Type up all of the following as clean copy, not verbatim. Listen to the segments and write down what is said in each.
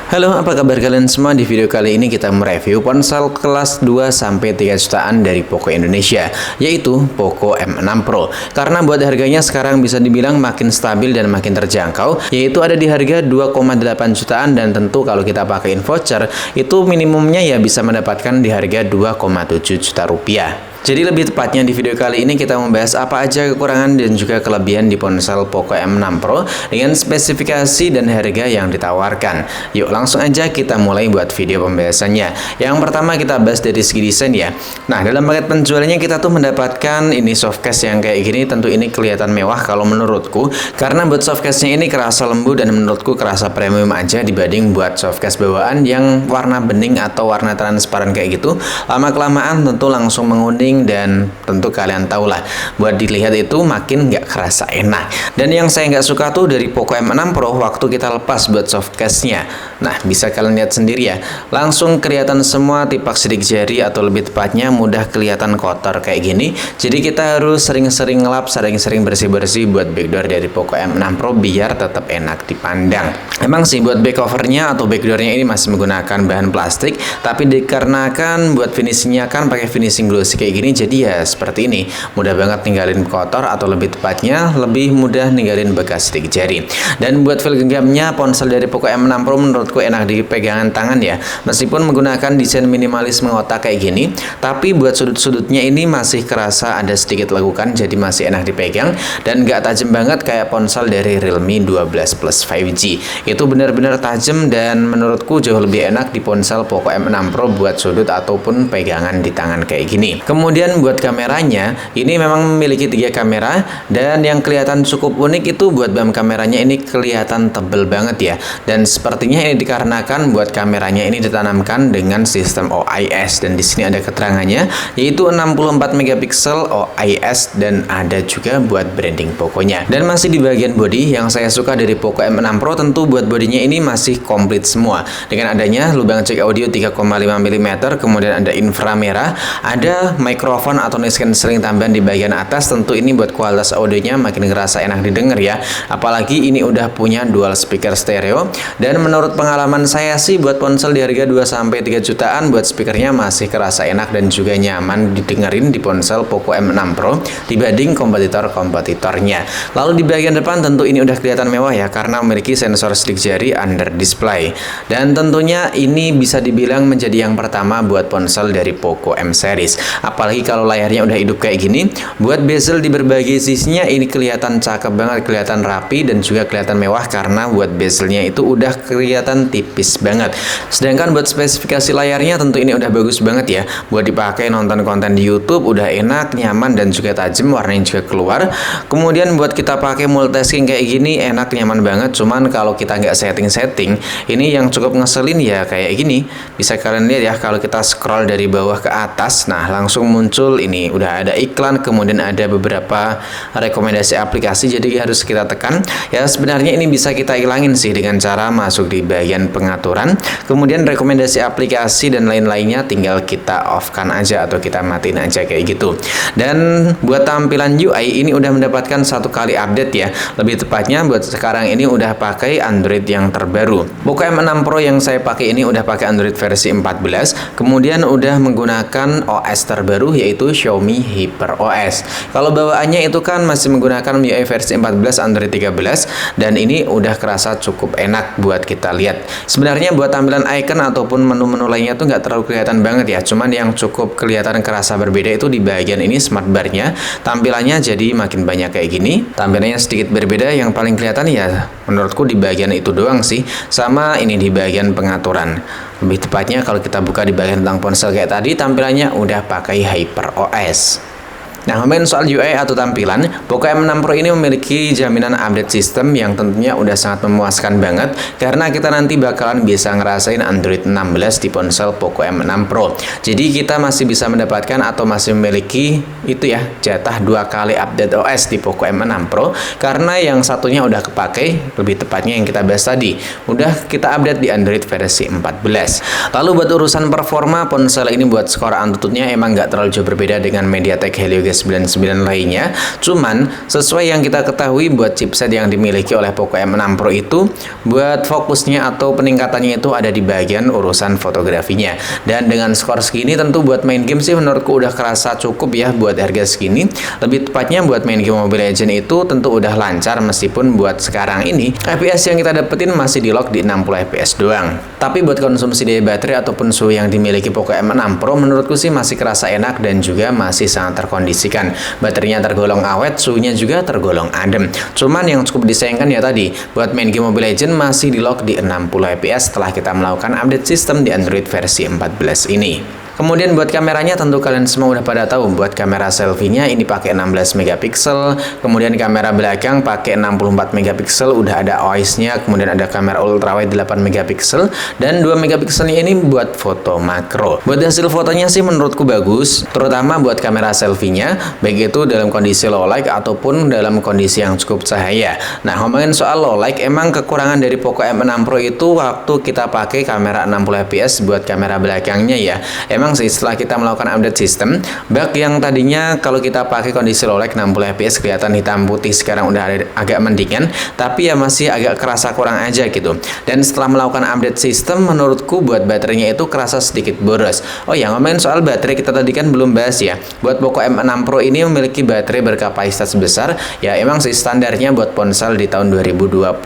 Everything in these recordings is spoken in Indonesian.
Halo, apa kabar kalian semua? Di video kali ini kita mereview ponsel kelas 2-3 jutaan dari Poco Indonesia, yaitu Poco M6 Pro. Karena buat harganya sekarang bisa dibilang makin stabil dan makin terjangkau, yaitu ada di harga 2,8 jutaan, dan tentu kalau kita pakai voucher, itu minimumnya ya bisa mendapatkan di harga 2,7 juta rupiah. Jadi lebih tepatnya di video kali ini kita membahas apa aja kekurangan dan juga kelebihan di ponsel Poco M6 Pro dengan spesifikasi dan harga yang ditawarkan. Yuk langsung aja kita mulai buat video pembahasannya. Yang pertama kita bahas dari segi desain ya. Nah, dalam paket penjualannya kita tuh mendapatkan ini softcase yang kayak gini. Tentu ini kelihatan mewah kalau menurutku, karena buat softcase-nya ini kerasa lembut dan menurutku kerasa premium aja dibanding buat softcase bawaan yang warna bening atau warna transparan kayak gitu. Lama-kelamaan tentu langsung menguning, dan tentu kalian tahu lah, buat dilihat itu makin nggak kerasa enak. Dan yang saya nggak suka tuh dari Poco M6 Pro waktu kita lepas buat softcase-nya. Nah, bisa kalian lihat sendiri ya, langsung kelihatan semua tipak sidik jari, atau lebih tepatnya mudah kelihatan kotor kayak gini. Jadi kita harus sering-sering ngelap, sering-sering bersih-bersih buat backdoor dari Poco M6 Pro biar tetap enak dipandang. Emang sih buat back covernya atau backdoornya ini masih menggunakan bahan plastik, tapi dikarenakan buat finishingnya kan pakai finishing glossy kayak gini, jadi ya seperti ini, mudah banget ninggalin kotor, atau lebih tepatnya lebih mudah ninggalin bekas sidik jari. Dan buat feel genggamnya ponsel dari Poco M6 Pro menurutku enak di pegangan tangan ya, meskipun menggunakan desain minimalis mengotak kayak gini, tapi buat sudut-sudutnya ini masih kerasa ada sedikit lekukan, jadi masih enak dipegang dan nggak tajam banget kayak ponsel dari Realme 12 Plus 5G. Itu benar-benar tajam dan menurutku jauh lebih enak di ponsel Poco M6 Pro buat sudut ataupun pegangan di tangan kayak gini. Kemudian buat kameranya, ini memang memiliki 3 kamera, dan yang kelihatan cukup unik itu buat BAM kameranya ini kelihatan tebel banget ya. Dan sepertinya ini dikarenakan buat kameranya ini ditanamkan dengan sistem OIS, dan di sini ada keterangannya yaitu 64 megapiksel OIS, dan ada juga buat branding Poconya. Dan masih di bagian body, yang saya suka dari Poco M6 Pro tentu buat bodinya ini masih komplit semua, dengan adanya lubang jack audio 3,5 mm, kemudian ada inframerah, ada mikrofon atau noise cancelling tambahan di bagian atas. Tentu ini buat kualitas audionya makin ngerasa enak didengar ya, apalagi ini udah punya dual speaker stereo. Dan menurut pengalaman saya sih buat ponsel di harga 2-3 jutaan, buat speakernya masih kerasa enak dan juga nyaman didengerin di ponsel Poco M6 Pro dibanding kompetitor-kompetitornya. Lalu di bagian depan tentu ini udah kelihatan mewah ya, karena memiliki sensor sidik jari under display, dan tentunya ini bisa dibilang menjadi yang pertama buat ponsel dari Poco M series. Apalagi kalau layarnya udah hidup kayak gini, buat bezel di berbagai sisinya ini kelihatan cakep banget, kelihatan rapi dan juga kelihatan mewah, karena buat bezelnya itu udah kelihatan tipis banget. Sedangkan buat spesifikasi layarnya tentu ini udah bagus banget ya, buat dipakai nonton konten di YouTube udah enak, nyaman dan juga tajam, warnanya juga keluar. Kemudian buat kita pakai multitasking kayak gini enak, nyaman banget. Cuman kalau kita nggak setting, ini yang cukup ngeselin ya kayak gini. Bisa kalian lihat ya, kalau kita scroll dari bawah ke atas, nah langsung muncul ini udah ada iklan, kemudian ada beberapa rekomendasi aplikasi, jadi harus kita tekan ya. Sebenarnya ini bisa kita ilangin sih dengan cara masuk di bagian pengaturan, kemudian rekomendasi aplikasi dan lain-lainnya tinggal kita off kan aja atau kita matiin aja kayak gitu. Dan buat tampilan UI ini udah mendapatkan 1 kali update ya, lebih tepatnya buat sekarang ini udah pakai Android yang terbaru. Poco M6 Pro yang saya pakai ini udah pakai Android versi 14, kemudian udah menggunakan OS terbaru yaitu Xiaomi HyperOS. Kalau bawaannya itu kan masih menggunakan MIUI versi 14 Android 13, dan ini udah kerasa cukup enak buat kita lihat. Sebenarnya buat tampilan icon ataupun menu-menu lainnya tuh nggak terlalu kelihatan banget ya, cuman yang cukup kelihatan kerasa berbeda itu di bagian ini smart bar-nya, tampilannya jadi makin banyak kayak gini. Tampilannya sedikit berbeda, yang paling kelihatan ya menurutku di bagian itu doang sih, sama ini di bagian pengaturan. Lebih tepatnya kalau kita buka di bagian tentang ponsel kayak tadi, tampilannya udah pakai HyperOS. Nah, ngomongin soal UI atau tampilan, Poco M6 Pro ini memiliki jaminan update sistem yang tentunya udah sangat memuaskan banget, karena kita nanti bakalan bisa ngerasain Android 16 di ponsel Poco M6 Pro. Jadi kita masih bisa mendapatkan atau masih memiliki itu ya, jatah 2 kali update OS di Poco M6 Pro, karena yang satunya udah kepakai, lebih tepatnya yang kita bahas tadi, udah kita update di Android versi 14. Lalu buat urusan performa, ponsel ini buat skor Antutunya emang nggak terlalu jauh berbeda dengan MediaTek Helio G 399 lainnya. Cuman sesuai yang kita ketahui buat chipset yang dimiliki oleh Poco M6 Pro itu buat fokusnya atau peningkatannya itu ada di bagian urusan fotografinya. Dan dengan skor segini tentu buat main game sih menurutku udah kerasa cukup ya buat harga segini. Lebih tepatnya buat main game Mobile Legends itu tentu udah lancar, meskipun buat sekarang ini FPS yang kita dapetin masih di lock di 60 FPS doang. Tapi buat konsumsi daya baterai ataupun suhu yang dimiliki Poco M6 Pro menurutku sih masih kerasa enak dan juga masih sangat terkondisikan. Baterainya tergolong awet, suhunya juga tergolong adem. Cuman yang cukup disayangkan ya tadi, buat main game Mobile Legends masih di lock di 60 FPS setelah kita melakukan update sistem di Android versi 14 ini. Kemudian buat kameranya tentu kalian semua udah pada tahu, buat kamera selfie-nya ini pakai 16 megapiksel, kemudian kamera belakang pakai 64 megapiksel, udah ada OIS-nya, kemudian ada kamera ultrawide 8 megapiksel, dan 2 megapikselnya ini buat foto makro. Buat hasil fotonya sih menurutku bagus, terutama buat kamera selfie-nya, baik itu dalam kondisi low light ataupun dalam kondisi yang cukup cahaya. Nah, ngomongin soal low light, emang kekurangan dari Poco M6 Pro itu waktu kita pakai kamera 60 fps buat kamera belakangnya ya. Emang sih setelah kita melakukan update sistem, bug yang tadinya kalau kita pakai kondisi low light 60 fps kelihatan hitam putih sekarang udah agak mendingan, tapi ya masih agak kerasa kurang aja gitu. Dan setelah melakukan update sistem, menurutku buat baterainya itu kerasa sedikit boros. Oh ya, ngomongin soal baterai kita tadi kan belum bahas ya. Buat Poco M6 Pro ini memiliki baterai berkapasitas besar, ya emang sih standarnya buat ponsel di tahun 2024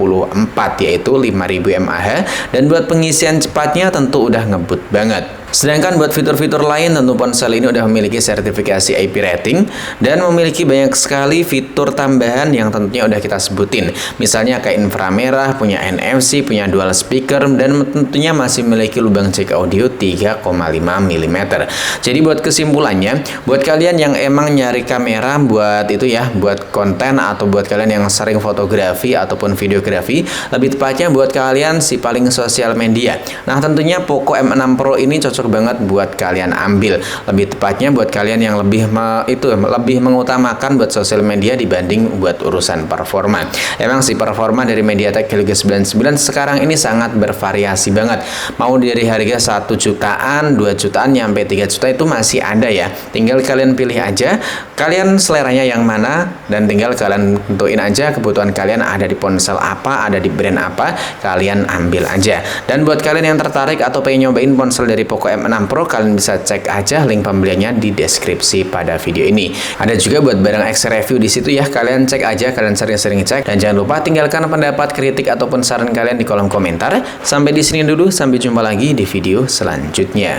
yaitu 5000 mAh, dan buat pengisian cepatnya tentu udah ngebut banget. Sedangkan buat fitur-fitur lain tentu ponsel ini udah memiliki sertifikasi IP rating dan memiliki banyak sekali fitur tambahan yang tentunya udah kita sebutin. Misalnya kayak inframerah, punya NFC, punya dual speaker, dan tentunya masih memiliki lubang jack audio 3,5 mm. Jadi buat kesimpulannya, buat kalian yang emang nyari kamera buat itu ya, buat konten atau buat kalian yang sering fotografi ataupun videografi, lebih tepatnya buat kalian si paling sosial media. Nah, tentunya Poco M6 Pro ini cocok banget buat kalian ambil. Lebih tepatnya buat kalian yang lebih mengutamakan buat sosial media dibanding buat urusan performa. Emang sih performa dari MediaTek Helio G99 sekarang ini sangat bervariasi banget. Mau dari harga 1 jutaan, 2 jutaan, nyampe 3 juta itu masih ada ya. Tinggal kalian pilih aja, kalian seleranya yang mana, dan tinggal kalian tentuin aja kebutuhan kalian ada di ponsel apa, ada di brand apa, kalian ambil aja. Dan buat kalian yang tertarik atau pengen nyobain ponsel dari Poco M6 Pro, kalian bisa cek aja link pembeliannya di deskripsi pada video ini. Ada juga buat barang X review di situ ya, kalian cek aja, kalian sering-sering cek, dan jangan lupa tinggalkan pendapat, kritik ataupun saran kalian di kolom komentar. Sampai di sini dulu, sampai jumpa lagi di video selanjutnya.